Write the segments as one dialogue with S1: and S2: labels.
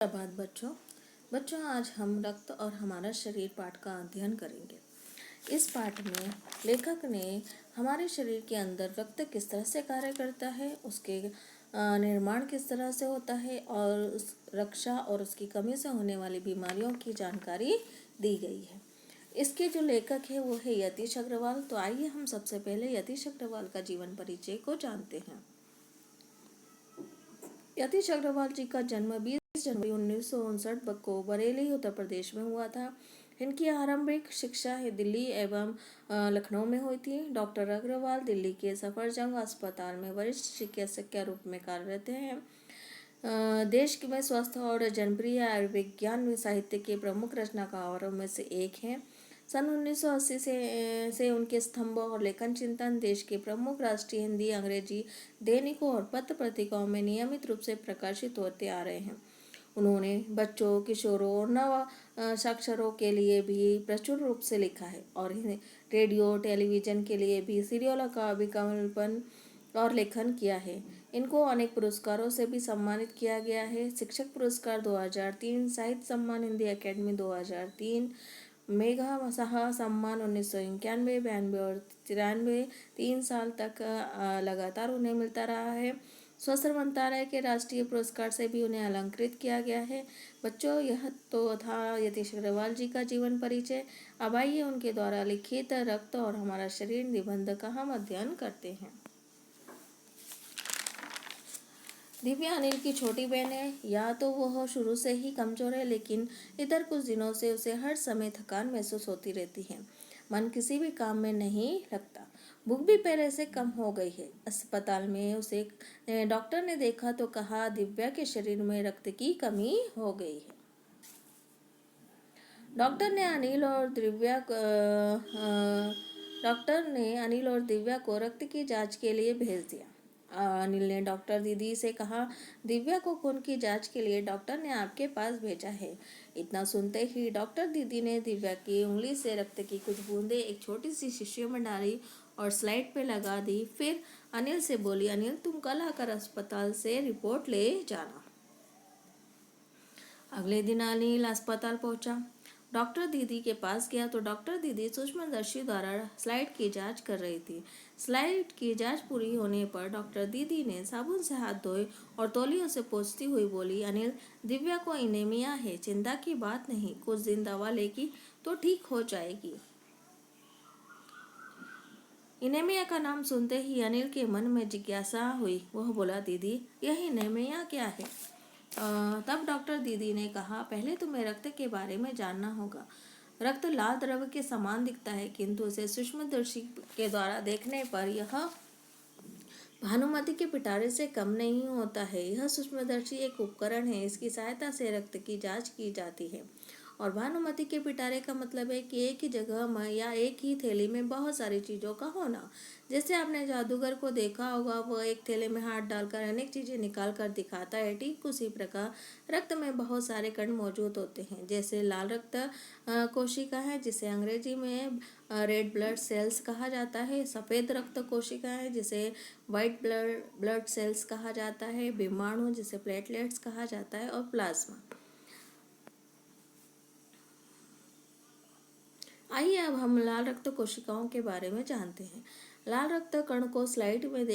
S1: प्रभात बच्चों आज हम रक्त और हमारा शरीर पाठ का अध्ययन करेंगे। इस पाठ में लेखक ने हमारे शरीर के अंदर रक्त किस तरह से कार्य करता है, उसके निर्माण किस तरह से होता है और उस रक्षा और उसकी कमी से होने वाली बीमारियों की जानकारी दी गई है। इसके जो लेखक है वो है यतीश अग्रवाल। तो आइए हम सबसे पहले यतीश अग्रवाल का जीवन परिचय को जानते हैं। यतीश अग्रवाल जी का जन्म 20 जनवरी 1959 को बरेली उत्तर प्रदेश में हुआ था। इनकी आरंभिक शिक्षा दिल्ली एवं लखनऊ में हुई थी। डॉक्टर अग्रवाल दिल्ली के सफदरजंग अस्पताल में वरिष्ठ चिकित्सक के रूप में कार्यरत हैं। देश में स्वास्थ्य और जनप्रिय आयुर्विज्ञान साहित्य के प्रमुख रचनाकारों में से एक हैं। सन 1980 से उनके स्तंभ और लेखन चिंतन देश के प्रमुख राष्ट्रीय हिंदी, अंग्रेजी दैनिकों और पत्र पत्रिकाओं में नियमित रूप से प्रकाशित होते आ रहे हैं। उन्होंने बच्चों, किशोरों और नव साक्षरों के लिए भी प्रचुर रूप से लिखा है और रेडियो टेलीविजन के लिए भी सीरियलों का विकल्पन और लेखन किया है। इनको अनेक पुरस्कारों से भी सम्मानित किया गया है। शिक्षक पुरस्कार 2003, साहित्य सम्मान हिंदी अकेडमी 2003, मेघा साहा सम्मान 1991, 92 और 93 3 साल तक लगातार उन्हें मिलता रहा है। स्वास्थ्य मंत्रालय के राष्ट्रीय पुरस्कार से भी उन्हें अलंकृत किया गया है। बच्चों, यह तो था यतीश अग्रवाल जी का जीवन परिचय। अब आइए उनके द्वारा लिखित रक्त और हमारा शरीर निबंध का हम अध्ययन करते हैं। दिव्या अनिल की छोटी बहन है। या तो वह शुरू से ही कमजोर है, लेकिन इधर कुछ दिनों से उसे हर समय थकान महसूस होती रहती है। मन किसी भी काम में नहीं लगता। भूख भी पहले से कम हो गई है। अस्पताल में उसे डॉक्टर ने देखा तो कहा दिव्या के शरीर में रक्त की कमी हो गई है। डॉक्टर ने अनिल और दिव्या को रक्त की जांच के लिए भेज दिया। अनिल ने डॉक्टर दीदी से कहा दिव्या को खून की जांच के लिए डॉक्टर ने आपके पास भेजा है। इतना सुनते ही डॉक्टर दीदी ने दिव्या की उंगली से रक्त की कुछ बूंदें एक छोटी सी शीशी में डाली और स्लाइड पे लगा दी। फिर अनिल से बोली, अनिल तुम कल आकर अस्पताल से रिपोर्ट ले जाना। अगले दिन अनिल अस्पताल पहुंचा। डॉक्टर दीदी के पास गया तो डॉक्टर दीदी सूक्ष्मदर्शी द्वारा स्लाइड की जांच कर रही थी। स्लाइड की जांच पूरी होने पर डॉक्टर दीदी ने साबुन से हाथ धोए और तौलियों से पोंछती हुई बोली, अनिल दिव्या को एनीमिया है, चिंता की बात नहीं, कुछ दिन दवा लेगी तो ठीक हो जाएगी। एनीमिया का नाम सुनते ही अनिल के मन में जिज्ञासा हुई। वह बोला, दीदी यह एनीमिया क्या है? तब डॉक्टर दीदी ने कहा, पहले तुम्हें रक्त के बारे में जानना होगा। रक्त लाल द्रव के समान दिखता है, किंतु इसे सूक्ष्मदर्शी के द्वारा देखने पर यह भानुमति के पिटारे से कम नहीं होता है। यह सूक्ष्मदर्शी एक उपकरण है। इसकी सहायता से रक्त की जांच की जाती है। और भानुमति के पिटारे का मतलब है कि एक ही जगह में या एक ही थैली में बहुत सारी चीज़ों का होना। जैसे आपने जादूगर को देखा होगा, वह एक थैले में हाथ डालकर अनेक चीज़ें निकाल कर दिखाता है। ठीक उसी प्रकार रक्त में बहुत सारे कण मौजूद होते हैं। जैसे लाल रक्त कोशिका है, जिसे अंग्रेजी में रेड ब्लड सेल्स कहा जाता है। सफ़ेद रक्त कोशिका है, जिसे वाइट ब्लड सेल्स कहा जाता है। विमाणु, जिसे प्लेटलेट्स कहा जाता है, और प्लाज्मा। आइए अब हम लाल रक्त कोशिकाओं के बारे में जानते हैं। लाल रक्त कण को स्लाइड में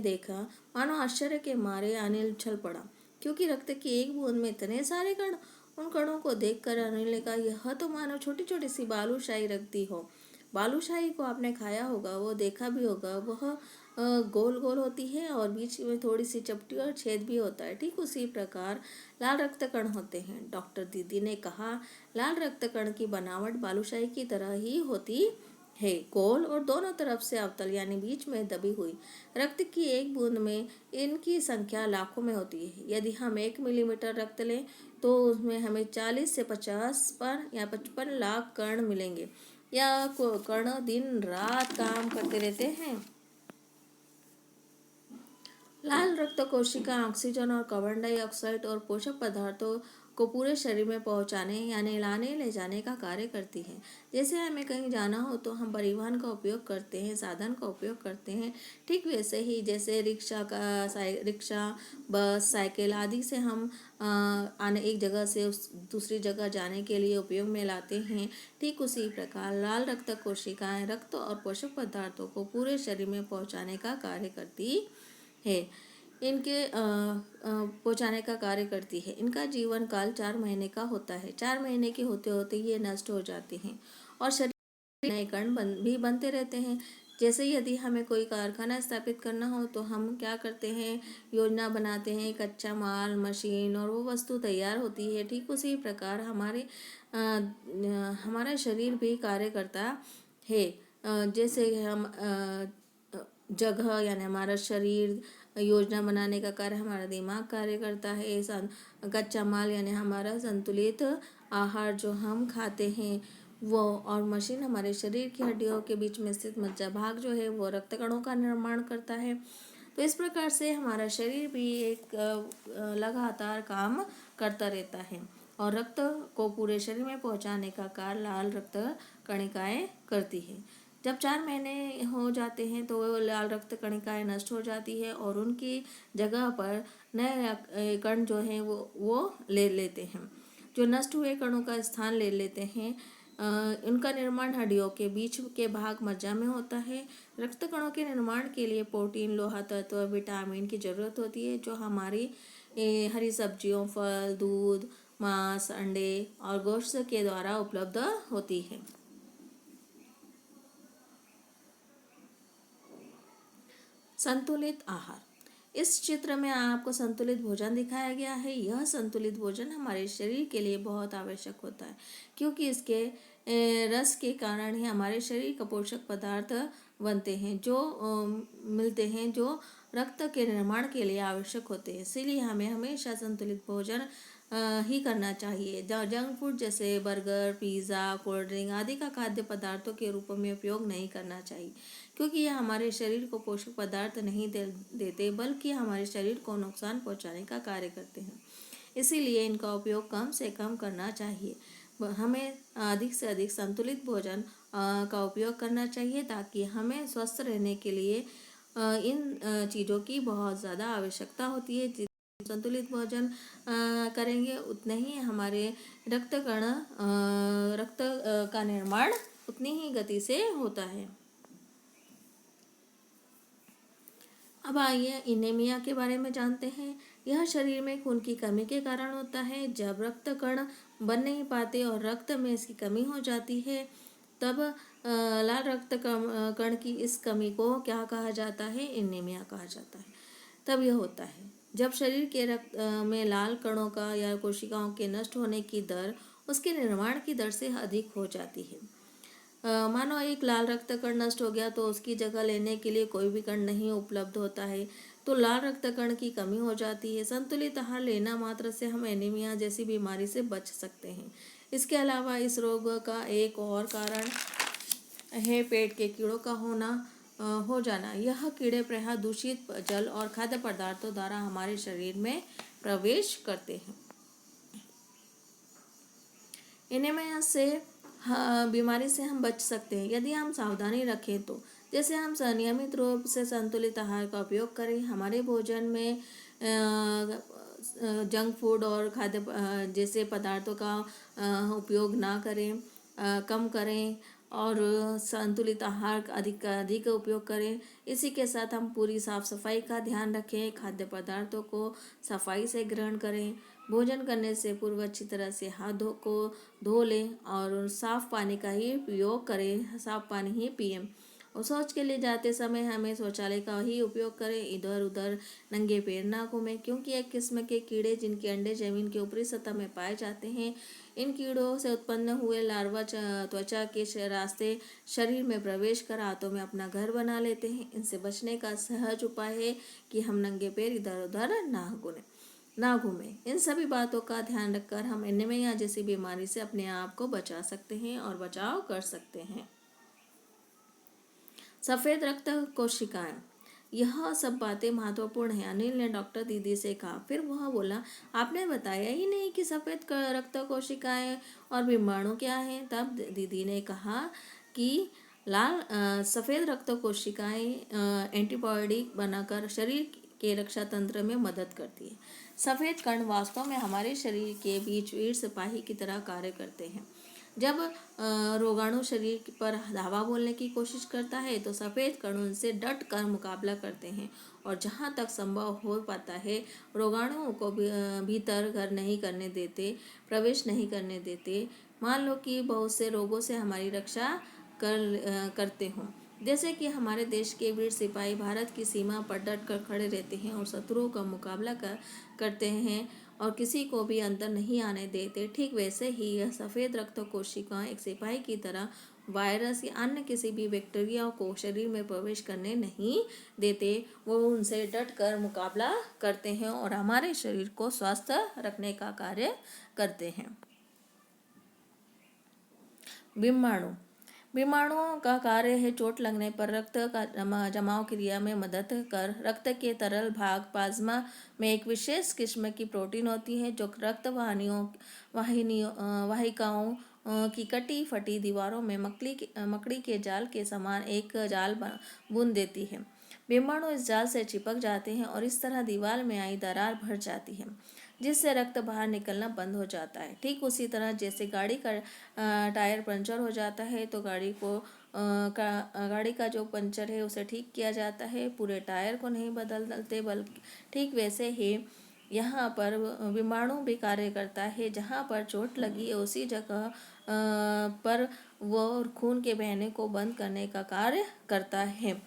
S1: देखा मानो आश्चर्य के मारे अनिल उछल पड़ा, क्योंकि रक्त की एक बूंद में इतने सारे कण। उन कणों को देखकर अनिल ने कहा, यह तो मानो छोटी छोटी सी बालूशाही रखती हो। बालूशाही को आपने खाया होगा, वो देखा भी होगा। वह गोल गोल होती है और बीच में थोड़ी सी चपटी और छेद भी होता है। ठीक उसी प्रकार लाल रक्त कण होते हैं। डॉक्टर दीदी ने कहा, लाल रक्त कण की बनावट बालूशाही की तरह ही होती है, गोल और दोनों तरफ से अवतल यानी बीच में दबी हुई। रक्त की एक बूंद में इनकी संख्या लाखों में होती है। यदि हम 1 मिलीमीटर रक्त लें तो उसमें हमें 40 से 50 पर या 55 लाख कण मिलेंगे। या कण दिन रात काम करते रहते हैं। लाल रक्त कोशिका ऑक्सीजन और कार्बन डाइऑक्साइड और पोषक पदार्थों को पूरे शरीर में पहुंचाने यानी लाने ले जाने का कार्य करती है। जैसे हमें कहीं जाना हो तो हम परिवहन का उपयोग करते हैं, साधन का उपयोग करते हैं। ठीक वैसे ही जैसे रिक्शा, बस, साइकिल आदि से हम आने एक जगह से उस दूसरी जगह जाने के लिए उपयोग में लाते हैं। ठीक उसी प्रकार लाल रक्त कोशिकाएं रक्त और पोषक पदार्थों को पूरे शरीर में पहुंचाने का कार्य करती है। इनके पहुँचाने का कार्य करती है। इनका जीवन काल 4 महीने का होता है। 4 महीने के होते होते ये नष्ट हो जाते हैं और शरीर नए कण भी बनते रहते हैं। जैसे यदि हमें कोई कारखाना स्थापित करना हो तो हम क्या करते हैं, योजना बनाते हैं, कच्चा माल, मशीन और वो वस्तु तैयार होती है। ठीक उसी प्रकार हमारा शरीर भी कार्य करता है। जैसे हम जगह यानी हमारा शरीर, योजना बनाने का कार्य हमारा दिमाग कार्य करता है। कच्चा माल यानी हमारा संतुलित आहार जो हम खाते हैं वो, और मशीन हमारे शरीर की हड्डियों के बीच में स्थित मज्जा भाग जो है वो रक्त कणों का निर्माण करता है। तो इस प्रकार से हमारा शरीर भी एक लगातार काम करता रहता है और रक्त को पूरे शरीर में पहुंचाने का कार्य लाल रक्त कणिकाएं करती है। जब 4 महीने हो जाते हैं तो वो लाल रक्त कणिकाएं नष्ट हो जाती है और उनकी जगह पर नए कण जो हैं वो ले लेते हैं। जो नष्ट हुए कणों का स्थान ले लेते हैं। इनका निर्माण हड्डियों के बीच के भाग मज्जा में होता है। रक्त कणों के निर्माण के लिए प्रोटीन, लोहा तत्व, विटामिन की जरूरत होती है जो हमारी हरी सब्जियों, फल, दूध, मांस, अंडे और गोश्त के द्वारा उपलब्ध होती है। संतुलित आहार। इस चित्र में आपको संतुलित भोजन दिखाया गया है। यह संतुलित भोजन हमारे शरीर के लिए बहुत आवश्यक होता है क्योंकि इसके रस के कारण ही हमारे शरीर का पोषक पदार्थ बनते हैं जो मिलते हैं जो रक्त के निर्माण के लिए आवश्यक होते हैं। इसीलिए हमें हमेशा संतुलित भोजन ही करना चाहिए। जंक फूड जैसे बर्गर, पिज़्ज़ा, कोल्ड ड्रिंक आदि का खाद्य पदार्थों के रूप में उपयोग नहीं करना चाहिए क्योंकि यह हमारे शरीर को पोषक पदार्थ नहीं देते बल्कि हमारे शरीर को नुकसान पहुंचाने का कार्य करते हैं। इसीलिए इनका उपयोग कम से कम करना चाहिए। हमें अधिक से अधिक संतुलित भोजन का उपयोग करना चाहिए ताकि हमें स्वस्थ रहने के लिए इन चीज़ों की बहुत ज़्यादा आवश्यकता होती है। जितना संतुलित भोजन करेंगे उतने ही हमारे रक्त का निर्माण उतनी ही गति से होता है। अब आइए एनीमिया के बारे में जानते हैं। यह शरीर में खून की कमी के कारण होता है। जब रक्त कण बन नहीं पाते और रक्त में इसकी कमी हो जाती है तब लाल रक्त कण की इस कमी को क्या कहा जाता है, एनीमिया कहा जाता है। तब यह होता है जब शरीर के रक्त में लाल कणों का या कोशिकाओं के नष्ट होने की दर उसके निर्माण की दर से अधिक हो जाती है। मानो एक लाल रक्त कण नष्ट हो गया तो उसकी जगह लेने के लिए कोई भी कण नहीं उपलब्ध होता है, तो लाल रक्त कण की कमी हो जाती है। संतुलित आहार लेना मात्र से हम एनीमिया जैसी बीमारी से बच सकते हैं। इसके अलावा इस रोग का एक और कारण है पेट के कीड़ों का हो जाना। यह कीड़े प्रायः दूषित जल और खाद्य पदार्थों द्वारा हमारे शरीर में प्रवेश करते हैं। एनीमिया से बीमारी से हम बच सकते हैं यदि हम सावधानी रखें तो। जैसे हम नियमित रूप से संतुलित आहार का उपयोग करें, हमारे भोजन में जंक फूड और खाद्य जैसे पदार्थों का उपयोग ना करें, कम करें और संतुलित आहार अधिक उपयोग करें। इसी के साथ हम पूरी साफ सफाई का ध्यान रखें, खाद्य पदार्थों को सफाई से ग्रहण करें, भोजन करने से पूर्व अच्छी तरह से हाथ धो लें और साफ पानी का ही उपयोग करें, साफ पानी ही पिएं। और शौच के लिए जाते समय हमें शौचालय का ही उपयोग करें। इधर उधर नंगे पैर ना घूमें क्योंकि एक किस्म के कीड़े जिनके अंडे जमीन के ऊपरी सतह में पाए जाते हैं, इन कीड़ों से उत्पन्न हुए लार्वा त्वचा के रास्ते शरीर में प्रवेश कर हाथों में अपना घर बना लेते हैं। इनसे बचने का सहज उपाय है कि हम नंगे पैर इधर उधर ना घूमें। इन सभी बातों का ध्यान रखकर हम एनीमिया जैसी बीमारी से अपने आप को बचा सकते हैं और बचाव कर सकते हैं। सफ़ेद रक्त कोशिकाएं। यह सब बातें महत्वपूर्ण है, अनिल ने डॉक्टर दीदी से कहा। फिर वह बोला, आपने बताया ही नहीं कि सफ़ेद रक्त कोशिकाएं और विषाणु क्या है। तब दीदी ने कहा कि सफ़ेद रक्त कोशिकाएं एंटीबॉडी बनाकर शरीर के रक्षा तंत्र में मदद करती है। सफ़ेद कण वास्तव में हमारे शरीर के बीच वीर सिपाही की तरह कार्य करते हैं। जब रोगाणु शरीर पर धावा बोलने की कोशिश करता है तो सफ़ेद कण उनसे डट कर मुकाबला करते हैं और जहाँ तक संभव हो पाता है रोगाणुओं को भीतर घर नहीं करने देते, प्रवेश नहीं करने देते। मान लो कि बहुत से रोगों से हमारी रक्षा करते हों, जैसे कि हमारे देश के वीर सिपाही भारत की सीमा पर डट कर खड़े रहते हैं और शत्रुओं का मुकाबला करते हैं और किसी को भी अंदर नहीं आने देते। ठीक वैसे ही यह सफ़ेद रक्त कोशिकाएं एक सिपाही की तरह वायरस या अन्य किसी भी बैक्टीरिया को शरीर में प्रवेश करने नहीं देते। वो उनसे डट कर मुकाबला करते हैं और हमारे शरीर को स्वस्थ रखने का कार्य करते हैं। विषाणुओं का कार्य है चोट लगने पर रक्त का जमाव क्रिया में मदद कर। रक्त के तरल भाग प्लाज्मा में एक विशेष किस्म की प्रोटीन होती है जो रक्त वाहिकाओं की कटी फटी दीवारों में मकड़ी के जाल के समान एक जाल बुन देती है। विषाणु इस जाल से चिपक जाते हैं और इस तरह दीवार में आई दरार भर जाती है, जिससे रक्त बाहर निकलना बंद हो जाता है। ठीक उसी तरह जैसे गाड़ी का टायर पंचर हो जाता है तो गाड़ी का जो पंचर है उसे ठीक किया जाता है, पूरे टायर को नहीं बदलते। बल्कि ठीक वैसे ही यहाँ पर विषाणु भी कार्य करता है। जहाँ पर चोट लगी है उसी जगह पर वो खून के बहने को बंद करने का कार्य करता है।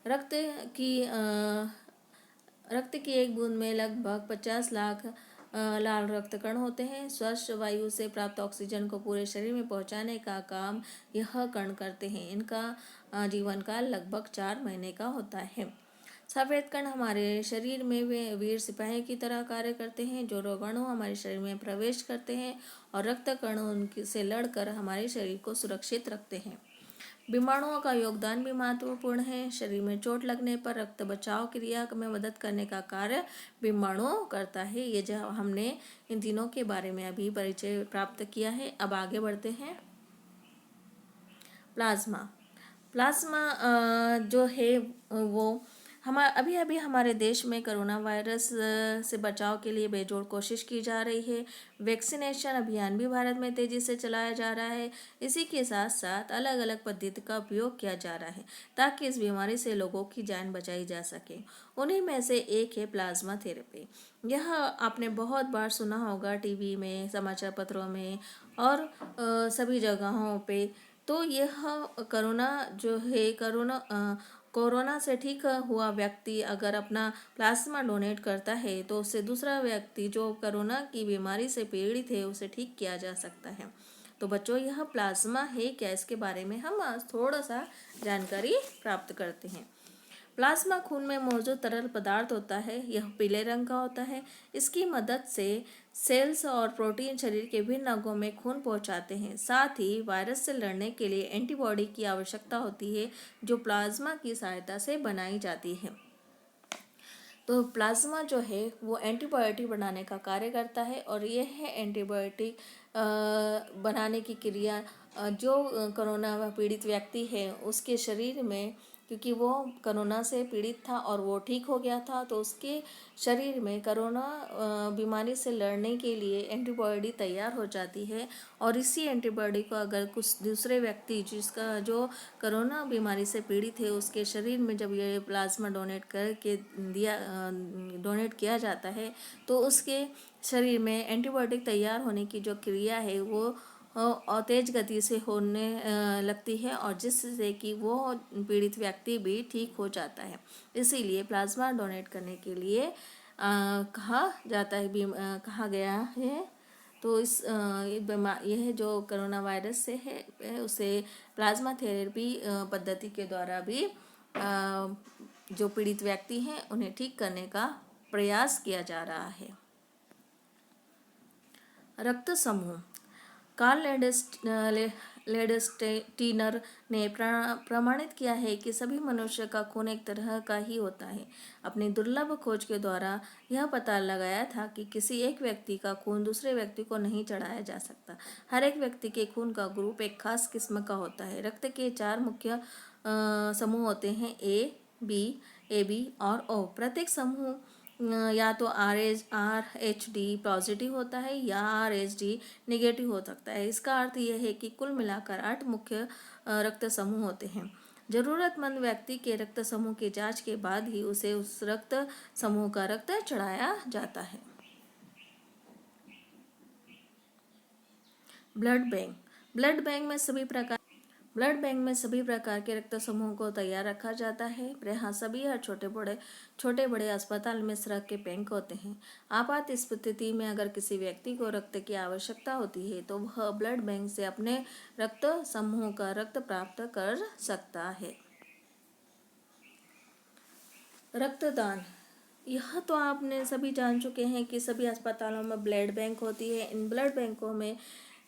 S1: रक्त की एक बूंद में लगभग 50 लाख लाल रक्त कण होते हैं। स्वच्छ वायु से प्राप्त ऑक्सीजन को पूरे शरीर में पहुंचाने का काम यह कण करते हैं। इनका जीवन काल लगभग 4 महीने का होता है। सफ़ेद कण हमारे शरीर में वे वीर सिपाही की तरह कार्य करते हैं जो रोगाणु हमारे शरीर में प्रवेश करते हैं और रक्त कण उनसे लड़कर हमारे शरीर को सुरक्षित रखते हैं। विषाणुओं का योगदान भी महत्वपूर्ण है। शरीर में चोट लगने पर रक्त बचाव क्रिया में मदद करने का कार्य विषाणु करता है। ये जो हमने इन तीनों के बारे में अभी परिचय प्राप्त किया है। अब आगे बढ़ते हैं। प्लाज्मा जो है वो अभी हमारे देश में कोरोना वायरस से बचाव के लिए बेजोड़ कोशिश की जा रही है। वैक्सीनेशन अभियान भी भारत में तेजी से चलाया जा रहा है। इसी के साथ साथ अलग अलग पद्धति का उपयोग किया जा रहा है ताकि इस बीमारी से लोगों की जान बचाई जा सके। उन्हीं में से एक है प्लाज्मा थेरेपी। यह आपने बहुत बार सुना होगा, टीवी में, समाचार पत्रों में और सभी जगहों पे। तो यह कोरोना से ठीक हुआ व्यक्ति अगर अपना प्लाज्मा डोनेट करता है तो उससे दूसरा व्यक्ति जो कोरोना की बीमारी से पीड़ित है उसे ठीक किया जा सकता है। तो बच्चों, यह प्लाज्मा है क्या, इसके बारे में हम आज थोड़ा सा जानकारी प्राप्त करते हैं। प्लाज्मा खून में मौजूद तरल पदार्थ होता है। यह पीले रंग का होता है। इसकी मदद से सेल्स और प्रोटीन शरीर के विभिन्न अंगों में खून पहुंचाते हैं। साथ ही वायरस से लड़ने के लिए एंटीबॉडी की आवश्यकता होती है जो प्लाज्मा की सहायता से बनाई जाती है। तो प्लाज्मा जो है वो एंटीबायोटिक बनाने का कार्य करता है और यह है एंटीबायोटिक बनाने की क्रिया जो कोरोना पीड़ित व्यक्ति है उसके शरीर में, क्योंकि वो कोरोना से पीड़ित था और वो ठीक हो गया था, तो उसके शरीर में कोरोना बीमारी से लड़ने के लिए एंटीबॉडी तैयार हो जाती है। और इसी एंटीबॉडी को अगर कुछ दूसरे व्यक्ति जो कोरोना बीमारी से पीड़ित है उसके शरीर में जब ये प्लाज्मा डोनेट किया जाता है तो उसके शरीर में एंटीबायोटिक तैयार होने की जो क्रिया है वो और तेज गति से होने लगती है और जिससे कि वो पीड़ित व्यक्ति भी ठीक हो जाता है। इसीलिए प्लाज्मा डोनेट करने के लिए कहा गया है। तो यह जो कोरोना वायरस से है उसे प्लाज्मा थेरेपी पद्धति के द्वारा भी जो पीड़ित व्यक्ति हैं उन्हें ठीक करने का प्रयास किया जा रहा है। रक्त समूह। कार्ल लेडस्टीनर ने प्रमाणित किया है कि सभी मनुष्य का खून एक तरह का ही होता है। अपनी दुर्लभ खोज के द्वारा यह पता लगाया था कि किसी एक व्यक्ति का खून दूसरे व्यक्ति को नहीं चढ़ाया जा सकता। हर एक व्यक्ति के खून का ग्रुप एक खास किस्म का होता है। रक्त के 4 मुख्य समूह होते हैं, ए बी और ओ। प्रत्येक समूह या तो RH पॉजिटिव होता है या RH नेगेटिव हो सकता है। इसका अर्थ यह है कि कुल मिलाकर 8 मुख्य रक्त समूह होते हैं। जरूरतमंद व्यक्ति के रक्त समूह की जांच के बाद ही उसे उस रक्त समूह का रक्त चढ़ाया जाता है। ब्लड बैंक में सभी प्रकार के रक्त समूह को तैयार रखा जाता है। यहाँ सभी हर छोटे बड़े अस्पताल में इस तरह के बैंक होते हैं। आपात स्थिति में अगर किसी व्यक्ति को रक्त की आवश्यकता होती है तो वह ब्लड बैंक से अपने रक्त समूह का रक्त प्राप्त कर सकता है। रक्तदान, यह तो आपने सभी जान चुके हैं कि सभी अस्पतालों में ब्लड बैंक होती है। इन ब्लड बैंकों में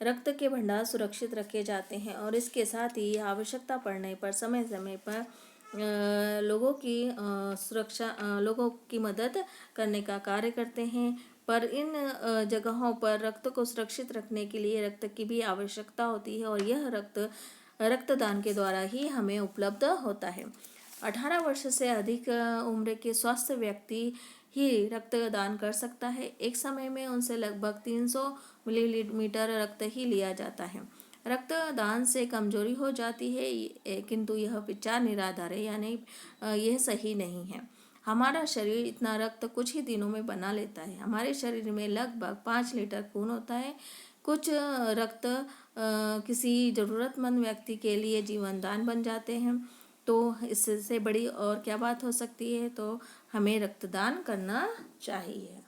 S1: रक्त के भंडार सुरक्षित रखे जाते हैं और इसके साथ ही आवश्यकता पड़ने पर समय समय पर लोगों की मदद करने का कार्य करते हैं। पर इन जगहों पर रक्त को सुरक्षित रखने के लिए रक्त की भी आवश्यकता होती है और यह रक्तदान के द्वारा ही हमें उपलब्ध होता है। 18 वर्ष से अधिक उम्र के स्वस्थ व्यक्ति ही रक्तदान कर सकता है। एक समय में उनसे लगभग 300 मिलीलीटर रक्त ही लिया जाता है। रक्तदान से कमजोरी हो जाती है, किंतु यह विचार निराधार है, यानी यह सही नहीं है। हमारा शरीर इतना रक्त कुछ ही दिनों में बना लेता है। हमारे शरीर में लगभग 5 लीटर खून होता है। कुछ रक्त किसी जरूरतमंद व्यक्ति के लिए जीवन दान बन जाते हैं। तो इससे बड़ी और क्या बात हो सकती है। तो हमें रक्तदान करना चाहिए।